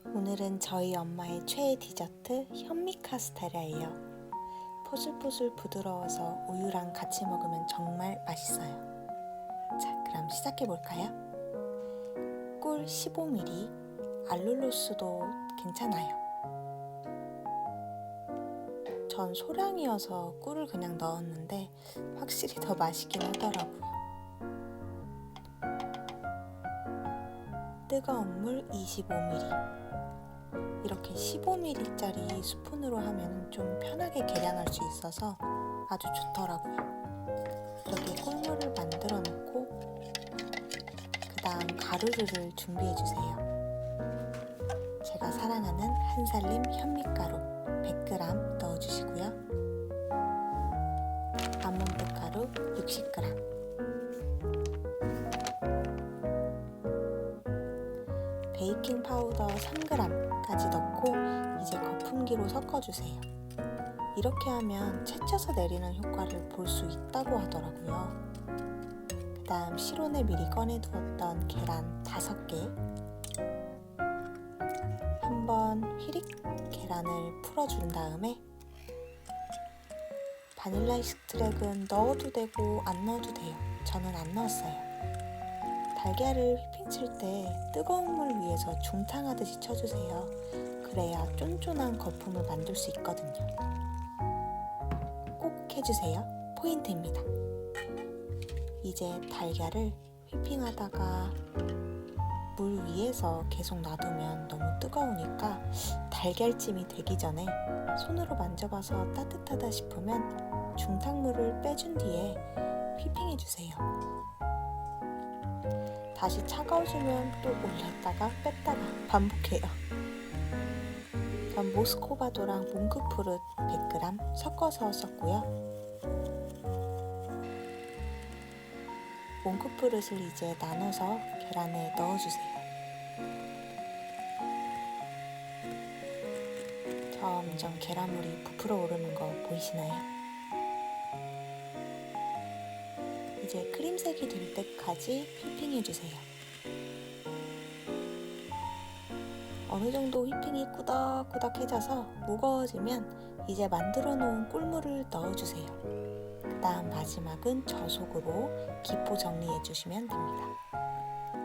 오늘은 저희 엄마의 최애 디저트 현미 카스테라예요. 포슬포슬 부드러워서 우유랑 같이 먹으면 정말 맛있어요. 자, 그럼 시작해볼까요? 꿀 15ml, 알룰로스도 괜찮아요. 전 소량이어서 꿀을 그냥 넣었는데 확실히 더 맛있긴 하더라고요. 뜨거운 물 25ml. 이렇게 15ml짜리 스푼으로 하면 좀 편하게 계량할 수 있어서 아주 좋더라고요. 이렇게 꿀물을 만들어 놓고 그 다음 가루를 준비해 주세요. 제가 사랑하는 한살림 현미가루 100g 넣어주시고요. 아몬드 가루 60g, 베이킹 파우더 3g까지 넣고 이제 거품기로 섞어주세요. 이렇게 하면 채쳐서 내리는 효과를 볼 수 있다고 하더라고요. 그 다음 실온에 미리 꺼내두었던 계란 5개, 한번 휘릭 계란을 풀어준 다음에 바닐라 익스트랙은 넣어도 되고 안 넣어도 돼요. 저는 안 넣었어요. 달걀을 휘핑 칠 때 뜨거운 물 위에서 중탕하듯이 쳐주세요. 그래야 쫀쫀한 거품을 만들 수 있거든요. 꼭 해주세요. 포인트입니다. 이제 달걀을 휘핑하다가 물 위에서 계속 놔두면 너무 뜨거우니까 달걀찜이 되기 전에 손으로 만져봐서 따뜻하다 싶으면 중탕물을 빼준 뒤에 휘핑해주세요. 다시 차가워지면 또 올렸다가 뺐다가 반복해요. 전 모스코바도랑 몽크푸릇 100g 섞어서 썼고요. 몽크푸릇을 이제 나눠서 계란에 넣어주세요. 점점 계란물이 부풀어 오르는 거 보이시나요? 이제 크림색이 될 때까지 휘핑해주세요. 어느 정도 휘핑이 꾸덕꾸덕해져서 무거워지면 이제 만들어 놓은 꿀물을 넣어주세요. 그 다음 마지막은 저속으로 기포 정리해주시면 됩니다.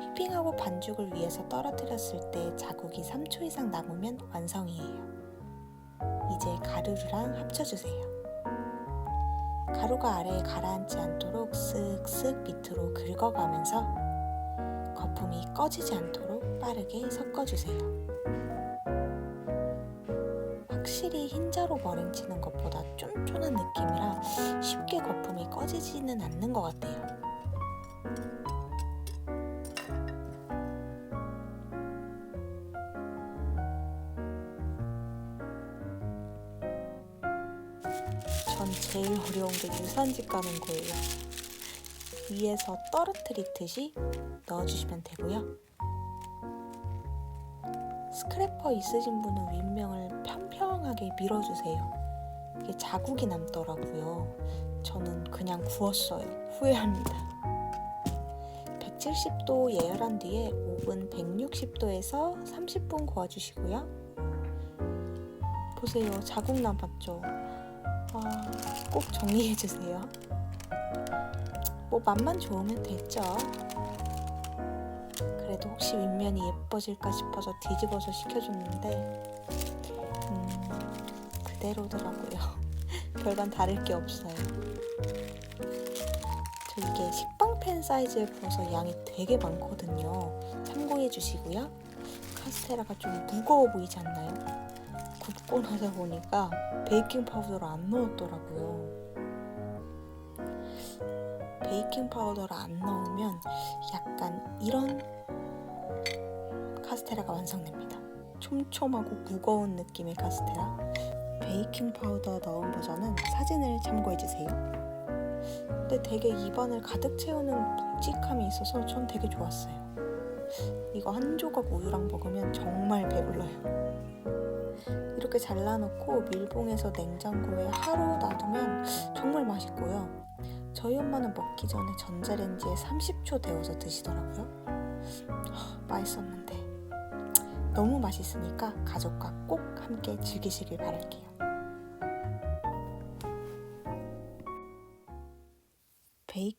휘핑하고 반죽을 위에서 떨어뜨렸을 때 자국이 3초 이상 남으면 완성이에요. 이제 가루랑 합쳐주세요. 가루가 아래에 가라앉지 않도록 쓱쓱 밑으로 긁어가면서 거품이 꺼지지 않도록 빠르게 섞어주세요. 확실히 흰자로 머랭치는 것보다 쫀쫀한 느낌이라 쉽게 거품이 꺼지지는 않는 것 같아요. 전 제일 어려운 게 유산지 까는 거예요. 위에서 떨어뜨리듯이 넣어주시면 되고요. 스크래퍼 있으신 분은 윗면을 평평하게 밀어주세요. 이게 자국이 남더라고요. 저는 그냥 구웠어요. 후회합니다. 170도 예열한 뒤에 오븐 160도에서 30분 구워주시고요. 보세요. 자국 남았죠? 꼭 정리해주세요. 뭐 맛만 좋으면 됐죠. 그래도 혹시 윗면이 예뻐질까 싶어서 뒤집어서 식혀줬는데 그대로더라고요. 별반 다를 게 없어요. 저 이게 식빵팬 사이즈에 부어서 양이 되게 많거든요. 참고해 주시고요. 카스테라가 좀 무거워 보이지 않나요? 굽고 나서 보니까 베이킹 파우더를 안 넣었더라고요. 베이킹 파우더를 안 넣으면 약간 이런 카스테라가 완성됩니다. 촘촘하고 무거운 느낌의 카스테라. 베이킹 파우더 넣은 버전은 사진을 참고해주세요. 근데 되게 입안을 가득 채우는 묵직함이 있어서 전 되게 좋았어요. 이거 한 조각 우유랑 먹으면 정말 배불러요. 이렇게 잘라놓고 밀봉해서 냉장고에 하루 놔두면 정말 맛있고요. 저희 엄마는 먹기 전에 전자레인지에 30초 데워서 드시더라고요. 맛있었는데 너무 맛있으니까 가족과 꼭 함께 즐기시길 바랄게요. 베이킹